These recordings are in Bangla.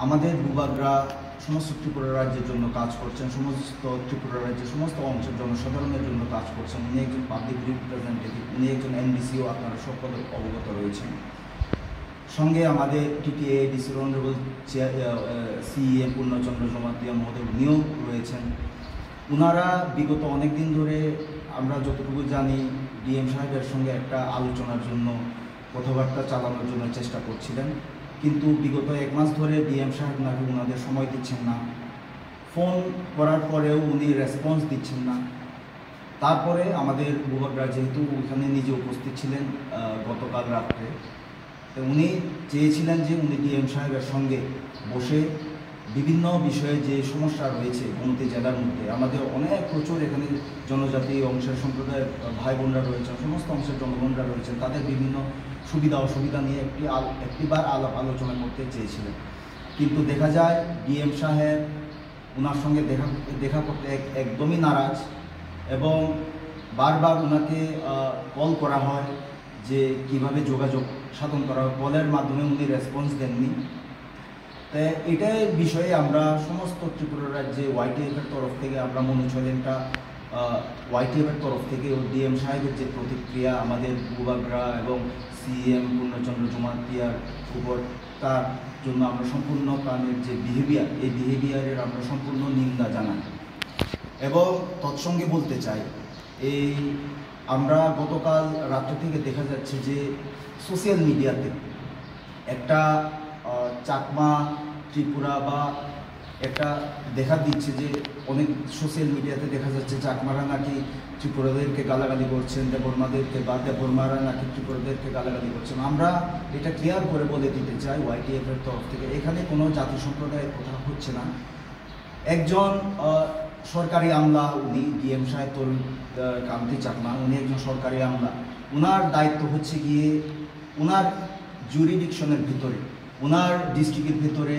আমাদের ভূভাগরা সমস্ত ত্রিপুরা রাজ্যের জন্য কাজ করছেন, সমস্ত ত্রিপুরা রাজ্যের সমস্ত অংশের জনসাধারণের জন্য কাজ করছেন। উনি একজন পাবলিক রিপ্রেজেন্টেটিভ, উনি একজন এনডিসিও, আপনারা সকলে অবগত রয়েছেন। সঙ্গে আমাদের টিটিএ ডিসির অনারেবল সিএম পূর্ণচন্দ্র জমাতিয়া মহোদয় উনিও রয়েছেন। ওনারা বিগত অনেক দিন ধরে, আমরা যতটুকু জানি, ডিএম সাহেবের সঙ্গে একটা আলোচনার জন্য, কথাবার্তা চালানোর জন্য চেষ্টা করছিলেন, কিন্তু বিগত 1 মাস ধরে ডিএম সাহেব নাকি ওনাদের সময় দিচ্ছেন না। ফোন করার পরেও উনি রেসপন্স দিচ্ছেন না। তারপরে আমাদের ভূভাগরা যেহেতু ওখানে নিজে উপস্থিত ছিলেন গতকাল রাত্রে, উনি চেয়েছিলেন যে উনি ডিএম সাহেবের সঙ্গে বসে বিভিন্ন বিষয়ে যে সমস্যা রয়েছে গোমতী জেলার মধ্যে, আমাদের প্রচুর এখানে জনজাতি অংশের সম্প্রদায়ের ভাই বোনরা রয়েছেন, সমস্ত অংশের জনগণরা রয়েছেন, তাদের বিভিন্ন সুবিধা অসুবিধা নিয়ে একটিবার আলোচনা করতে চেয়েছিলেন। কিন্তু দেখা যায় ডিএম সাহেব ওনার সঙ্গে দেখা করতে একদমই নারাজ, এবং বারবার ওনাকে কল করা হয় যে কিভাবে যোগাযোগ সাধন করা হয়, কলের মাধ্যমে উনি রেসপন্স দেননি। তাই এটার বিষয়ে আমরা সমস্ত ত্রিপুরা রাজ্যে ওয়াইটিএফের তরফ থেকে আমরা মনে হচ্ছিল একটা ওয়াইটিএফের তরফ থেকে ডিএম সাহেবের যে প্রতিক্রিয়া আমাদের ভূভাগরা এবং সিএম পূর্ণচন্দ্র জমাতিয়ার উপর, তার জন্য আমরা সম্পূর্ণ প্রাণের যে বিহেভিয়ার, এই বিহেভিয়ারের আমরা সম্পূর্ণ নিন্দা জানাই। এবং তৎসঙ্গে বলতে চাই, আমরা গতকাল রাত্রে থেকে দেখা যাচ্ছে যে সোশ্যাল মিডিয়াতে একটা চাকমা ত্রিপুরা বা একটা দেখা দিচ্ছে যে অনেক সোশ্যাল মিডিয়াতে দেখা যাচ্ছে চাকমারা নাকি ত্রিপুরাদেরকে গালাগালি করছেন, দেববর্মাদেরকে, বা দেববর্মারা নাকি ত্রিপুরাদেরকে গালাগালি করছেন। আমরা এটা ক্লিয়ার করে বলে দিতে চাই ওয়াইটিএফের তরফ থেকে, এখানে কোনো জাতি সম্প্রদায়ের কথা হচ্ছে না। একজন সরকারি আমলা, উনি ডিএম সাহেব কান্তি চাকমা, উনি একজন সরকারি আমলা। ওনার দায়িত্ব হচ্ছে গিয়ে ওনার জুরিডিকশনের ভিতরে, ওনার ডিস্ট্রিক্টের ভিতরে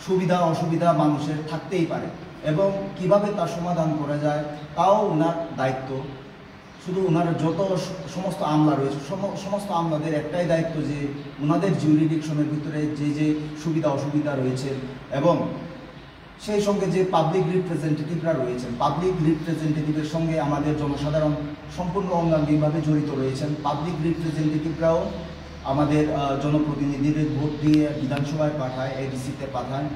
সুবিধা অসুবিধা মানুষের থাকতেই পারে, এবং কিভাবে তার সমাধান করা যায় তাও ওনার দায়িত্ব। শুধু ওনার যত সমস্ত আমলা রয়েছে, সমস্ত আমলাদের একটাই দায়িত্ব যে ওনাদের জুরিডিকশনের ভিতরে যে সুবিধা অসুবিধা রয়েছে, এবং সেই সঙ্গে যে পাবলিক রিপ্রেজেন্টেটিভরা রয়েছেন, পাবলিক রিপ্রেজেন্টেটিভের সঙ্গে আমাদের জনসাধারণ সম্পূর্ণ অঙ্গাঙ্গিভাবে জড়িত রয়েছেন। পাবলিক রিপ্রেজেন্টেটিভরাও আমাদের জনপ্রতিনিধিদের ভোট দিয়ে বিধানসভায় পাঠায়, এডিসিতে পাঠায়,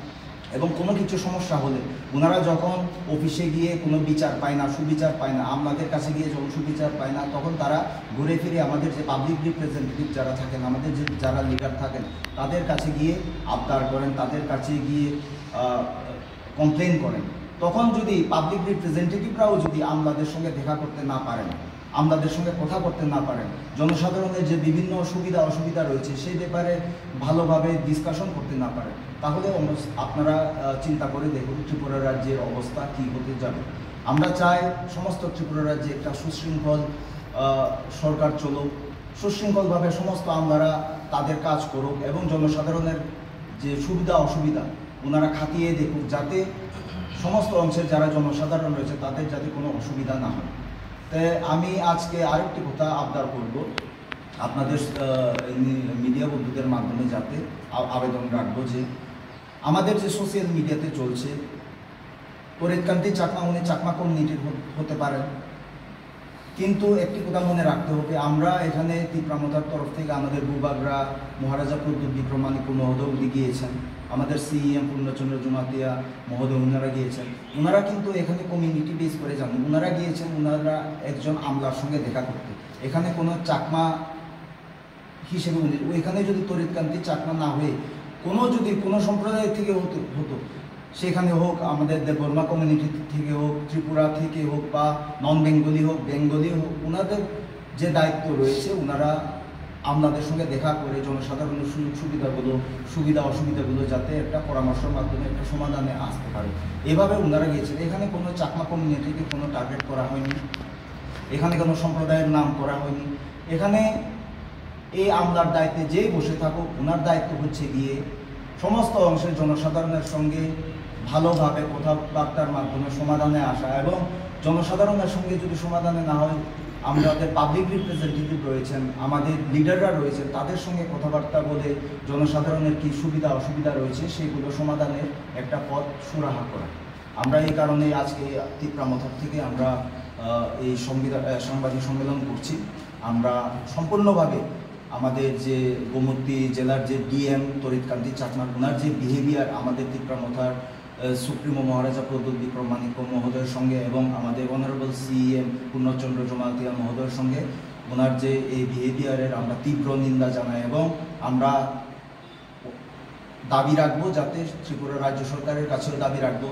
এবং কোনো কিছু সমস্যা হলে ওনারা যখন অফিসে গিয়ে কোনো বিচার পায় না, সুবিচার পায় না, আমলাদের কাছে গিয়ে যখন সুবিচার পায় না, তখন তারা ঘুরে ফিরে আমাদের যে পাবলিক রিপ্রেজেন্টেটিভ যারা থাকেন, আমাদের যে যারা লিডার থাকেন, তাদের কাছে গিয়ে আবদার করেন, তাদের কাছে গিয়ে কমপ্লেন করেন। তখন যদি পাবলিক রিপ্রেজেন্টেটিভরাও যদি আমলাদের সঙ্গে দেখা করতে না পারেন, আমলাদের সঙ্গে কথা করতে না পারেন, জনসাধারণের যে বিভিন্ন সুবিধা অসুবিধা রয়েছে সেই ব্যাপারে ভালোভাবে ডিসকাশন করতে না পারেন, তাহলে আপনারা চিন্তা করে দেখুন ত্রিপুরা রাজ্যের অবস্থা কী হতে যাবে। আমরা চাই সমস্ত ত্রিপুরা রাজ্যে একটা সুশৃঙ্খল সরকার চলুক, সুশৃঙ্খলভাবে সমস্ত আমলারা তাদের কাজ করুক, এবং জনসাধারণের যে সুবিধা অসুবিধা ওনারা খাতিয়ে দেখুক, যাতে সমস্ত অংশের যারা জনসাধারণ রয়েছে তাদের যাতে কোনো অসুবিধা না হয়। তাই আমি আজকে আরেকটি কথা আবদার করব, আপনাদের মিডিয়া বন্ধুদের মাধ্যমে যাতে আবেদন রাখবো যে আমাদের যে সোশ্যাল মিডিয়াতে চলছে, তরিৎকান্তি চাকমা উনি চাকমা কমিউনিটির হতে পারেন, কিন্তু একটি কথা মনে রাখতে হবে, আমরা এখানে তীব্রামতার তরফ থেকে আমাদের ভূভাগরা মহারাজা প্রদ্যুৎ বিক্রমাদিত্য মহোদয় উনি গিয়েছেন, আমাদের সিএম পূর্ণচন্দ্র জমাতিয়া মহোদয় ওনারা গিয়েছেন। ওনারা কিন্তু এখানে কমিউনিটি বেস করে যান, ওনারা গিয়েছেন ওনারা একজন আমলার সঙ্গে দেখা করতে। এখানে কোনো চাকমা হিসেবে এখানে যদি তরিৎকান্তি চাকমা না হয়ে যদি কোনো সম্প্রদায় থেকে হতো, সেখানে হোক আমাদের দেববর্মা কমিউনিটি থেকে হোক, ত্রিপুরা থেকে হোক, বা নন বেঙ্গলি হোক, বেঙ্গলি হোক, ওনাদের যে দায়িত্ব রয়েছে ওনারা আমলাদের সঙ্গে দেখা করে জনসাধারণের সুবিধা অসুবিধাগুলো যাতে একটা পরামর্শের মাধ্যমে একটা সমাধানে আসতে পারে, এভাবে ওনারা গিয়েছেন। এখানে কোনো চাকমা কমিউনিটিকে কোনো টার্গেট করা হয়নি, এখানে কোনো সম্প্রদায়ের নাম করা হয়নি। এখানে এই আমলার দায়িত্বে যেই বসে থাকুক, ওনার দায়িত্ব হচ্ছে গিয়ে সমস্ত অংশের জনসাধারণের সঙ্গে ভালোভাবে কথাবার্তার মাধ্যমে সমাধানে আসা, এবং জনসাধারণের সঙ্গে যদি সমাধানে না হয় আমাদের পাবলিক রিপ্রেজেন্টেটিভ রয়েছেন, আমাদের লিডাররা রয়েছেন, তাদের সঙ্গে কথাবার্তা বলে জনসাধারণের কী সুবিধা অসুবিধা রয়েছে সেইগুলো সমাধানের একটা পথ সুরাহা করা। আমরা এই কারণে আজকে তিপ্রামথার থেকে আমরা এই সাংবাদিক সম্মেলন করছি। আমরা সম্পূর্ণভাবে আমাদের যে গোমতী জেলার যে ডিএম তরিৎকান্তি চাকমা, ওনার যে বিহেভিয়ার আমাদের তিপ্রামথার সুপ্রিমো মহারাজা প্রদ্যুৎ বিক্রম মাণিক্য মহোদয়ের সঙ্গে এবং আমাদের অনারেবল সিএম পূর্ণচন্দ্র জমাতিয়া মহোদয়ের সঙ্গে ওনার যে এই বিহেভিয়ারের আমরা তীব্র নিন্দা জানাই, এবং আমরা দাবি রাখবো যাতে ত্রিপুরা রাজ্য সরকারের কাছেও দাবি রাখবো,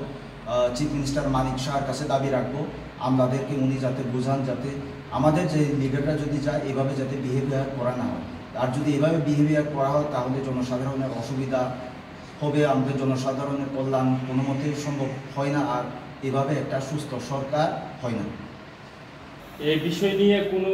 চিফ মিনিস্টার মানিক শাহর কাছে দাবি রাখবো আমলাদেরকে উনি যাতে বোঝান, যাতে আমাদের যে লিডাররা যদি যায় এভাবে যাতে বিহেভিয়ার করা না হয়। আর যদি এভাবে বিহেভিয়ার করা হয় তাহলে জনসাধারণের অসুবিধা হবে, আমাদের জনসাধারণের কল্যাণ কোনো মতেই সম্ভব হয় না, আর এভাবে একটা সুস্থ সরকার হয় না। এই বিষয় নিয়ে কোনো